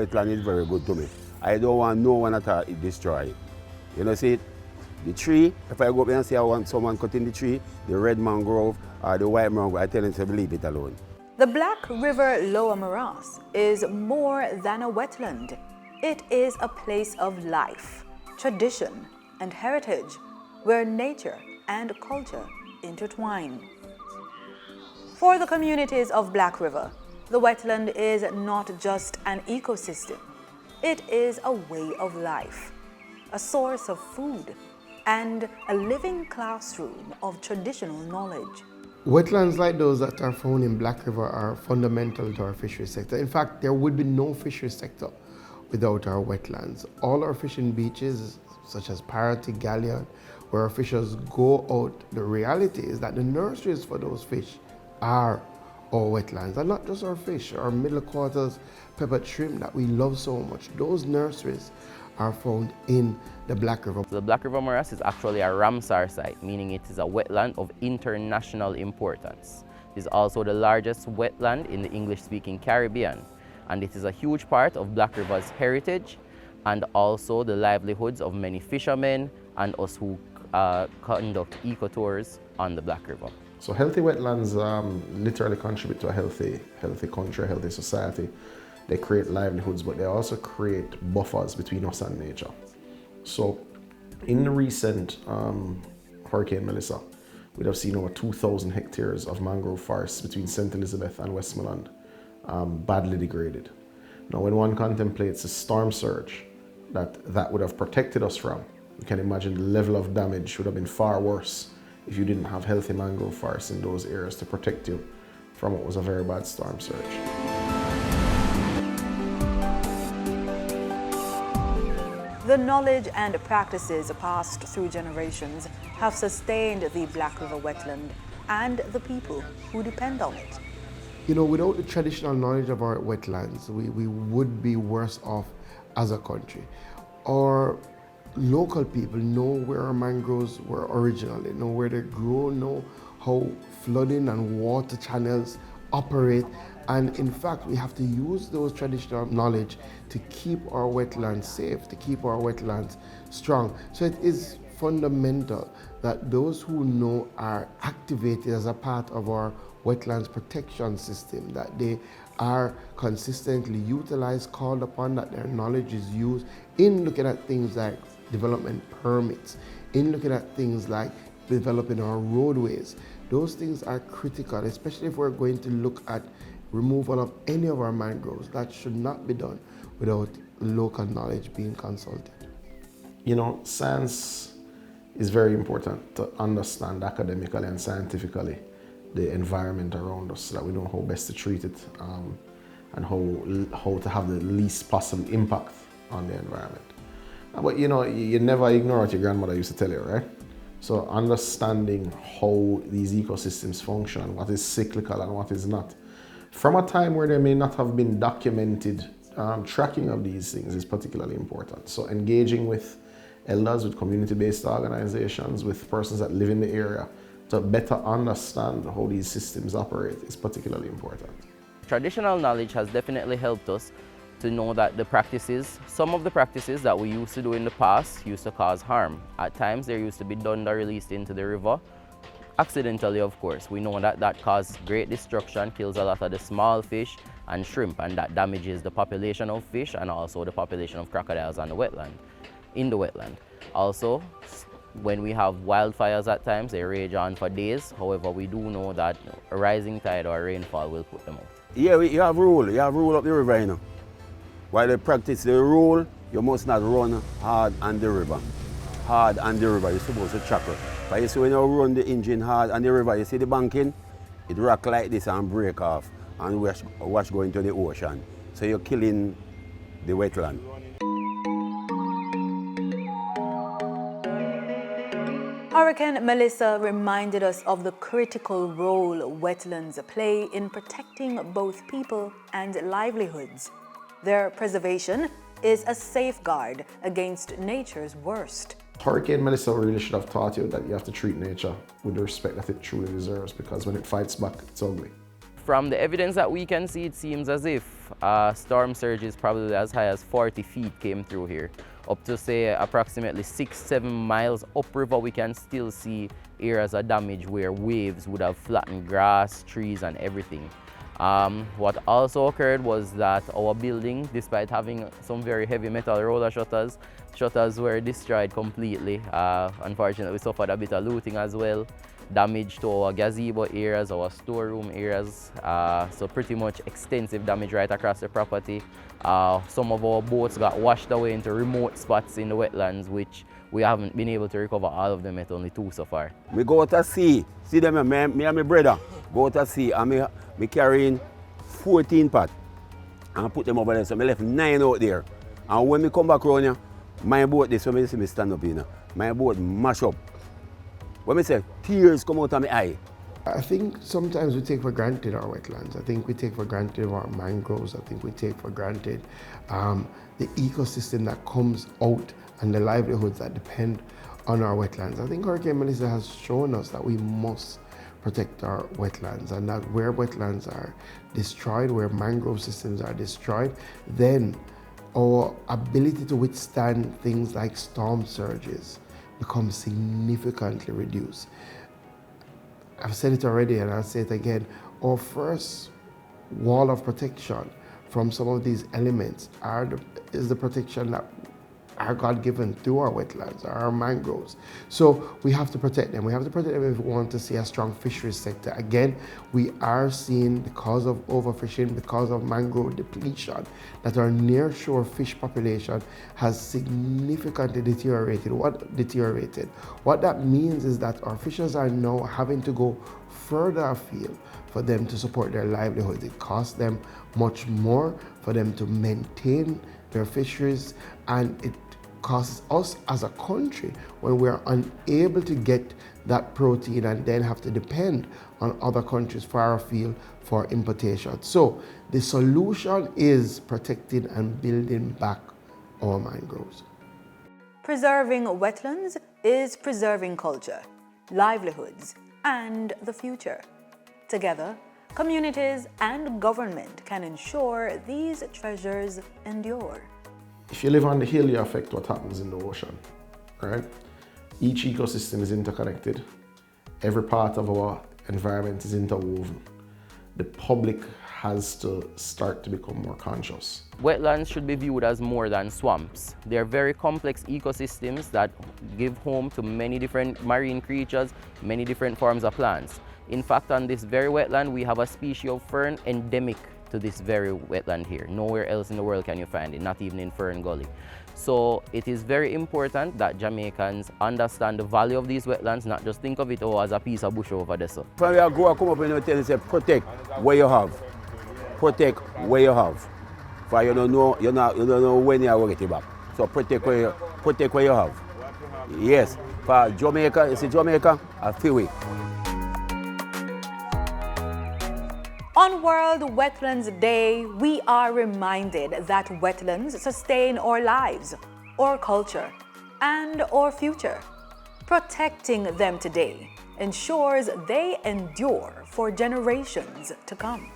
wetland is very good to me. I don't want no one at all to destroy it. You know, see, the tree, if I go up there and say I want someone cutting the tree, the red mangrove or the white mangrove, I tell them to leave it alone. The Black River Lower Morass is more than a wetland. It is a place of life, tradition, and heritage where nature and culture intertwine. For the communities of Black River, the wetland is not just an ecosystem. It is a way of life, a source of food, and a living classroom of traditional knowledge. Wetlands like those that are found in Black River are fundamental to our fishery sector. In fact, there would be no fishery sector without our wetlands. All our fishing beaches, such as Parity, Galleon, where our fishers go out, the reality is that the nurseries for those fish are our wetlands. And not just our fish, our middle quarters peppered shrimp that we love so much. Those nurseries are found in the Black River. The Black River Morass is actually a Ramsar site, meaning it is a wetland of international importance. It is also the largest wetland in the English-speaking Caribbean, and it is a huge part of Black River's heritage and also the livelihoods of many fishermen and us who conduct eco-tours on the Black River. So healthy wetlands literally contribute to a healthy country, a healthy society. They create livelihoods, but they also create buffers between us and nature. So in the recent Hurricane Melissa, we'd have seen over 2,000 hectares of mangrove forests between St. Elizabeth and Westmoreland badly degraded. Now when one contemplates a storm surge that would have protected us from, you can imagine the level of damage would have been far worse if you didn't have healthy mangrove forests in those areas to protect you from what was a very bad storm surge. The knowledge and practices passed through generations have sustained the Black River wetland and the people who depend on it. You know, without the traditional knowledge of our wetlands, we would be worse off as a country. Our local people know where our mangroves were originally, know where they grow, know how flooding and water channels operate. And in fact, we have to use those traditional knowledge to keep our wetlands safe, to keep our wetlands strong. So it is fundamental that those who know are activated as a part of our wetlands protection system, that they are consistently utilized, called upon, that their knowledge is used in looking at things like development permits, in looking at things like developing our roadways. Those things are critical, especially if we're going to look at removal of any of our mangroves. That should not be done without local knowledge being consulted. You know, science is very important to understand academically and scientifically the environment around us so that we know how best to treat it and how to have the least possible impact on the environment. But you know, you never ignore what your grandmother used to tell you, right? So understanding how these ecosystems function, what is cyclical and what is not, from a time where there may not have been documented tracking of these things is particularly important. So engaging with elders, with community-based organizations, with persons that live in the area to better understand how these systems operate is particularly important. Traditional knowledge has definitely helped us to know that the practices, some of the practices that we used to do in the past used to cause harm. At times there used to be dunder released into the river, accidentally of course. We know that that causes great destruction, kills a lot of the small fish and shrimp, and that damages the population of fish and also the population of crocodiles on the wetland, in the wetland. Also, when we have wildfires at times, they rage on for days. However, we do know that a rising tide or rainfall will put them out. Yeah, you have rule up the river, you know. While they practice the rule, you must not run hard on the river. Hard on the river, you're supposed to chuckle. But you see when you run the engine hard on the river, you see the banking, it rock like this and break off and wash go into the ocean. So you're killing the wetland. Hurricane Melissa reminded us of the critical role wetlands play in protecting both people and livelihoods. Their preservation is a safeguard against nature's worst. Hurricane Melissa really should have taught you that you have to treat nature with the respect that it truly deserves, because when it fights back, it's ugly. From the evidence that we can see, it seems as if storm surges probably as high as 40 feet came through here. Up to say approximately 6-7 miles upriver, we can still see areas of damage where waves would have flattened grass, trees and everything. What also occurred was that our building, despite having some very heavy metal roller shutters were destroyed completely. Unfortunately, we suffered a bit of looting as well. Damage to our gazebo areas, our storeroom areas, so pretty much extensive damage right across the property. Some of our boats got washed away into remote spots in the wetlands, which we haven't been able to recover all of them, yet only 2 so far. We go out to sea, see them, me and my brother go out to sea, and me carrying 14 pot and put them over there, so I left 9 out there. And when me come back around here, my boat, this when me see me stand up here, my boat mash up. When I say tears come out of my eye. I think sometimes we take for granted our wetlands. I think we take for granted our mangroves. I think we take for granted the ecosystem that comes out and the livelihoods that depend on our wetlands. I think Hurricane Melissa has shown us that we must protect our wetlands, and that where wetlands are destroyed, where mangrove systems are destroyed, then our ability to withstand things like storm surges becomes significantly reduced. I've said it already and I'll say it again. Our first wall of protection from some of these elements is the protection that are God-given through our wetlands, our mangroves. So we have to protect them. We have to protect them if we want to see a strong fisheries sector. Again, we are seeing, because of overfishing, because of mangrove depletion, that our nearshore fish population has significantly deteriorated. What that means is that our fishers are now having to go further afield for them to support their livelihoods. It costs them much more for them to maintain their fisheries, and it costs us as a country when we're unable to get that protein and then have to depend on other countries far afield for importation. So the solution is protecting and building back our mangroves. Preserving wetlands is preserving culture, livelihoods, and the future. Together, communities and government can ensure these treasures endure. If you live on the hill, you affect what happens in the ocean, right? Each ecosystem is interconnected. Every part of our environment is interwoven. The public has to start to become more conscious. Wetlands should be viewed as more than swamps. They're very complex ecosystems that give home to many different marine creatures, many different forms of plants. In fact, on this very wetland, we have a species of fern endemic to this very wetland here. Nowhere else in the world can you find it, not even in Fern Gully. So it is very important that Jamaicans understand the value of these wetlands, not just think of it as a piece of bush over there. So. From where I go, I come up and tell you, say, protect what you have. Protect what you have. For you don't know when you will get it back. So protect what you have. Yes. For Jamaica, you see Jamaica, I feel it. On World Wetlands Day, we are reminded that wetlands sustain our lives, our culture, and our future. Protecting them today ensures they endure for generations to come.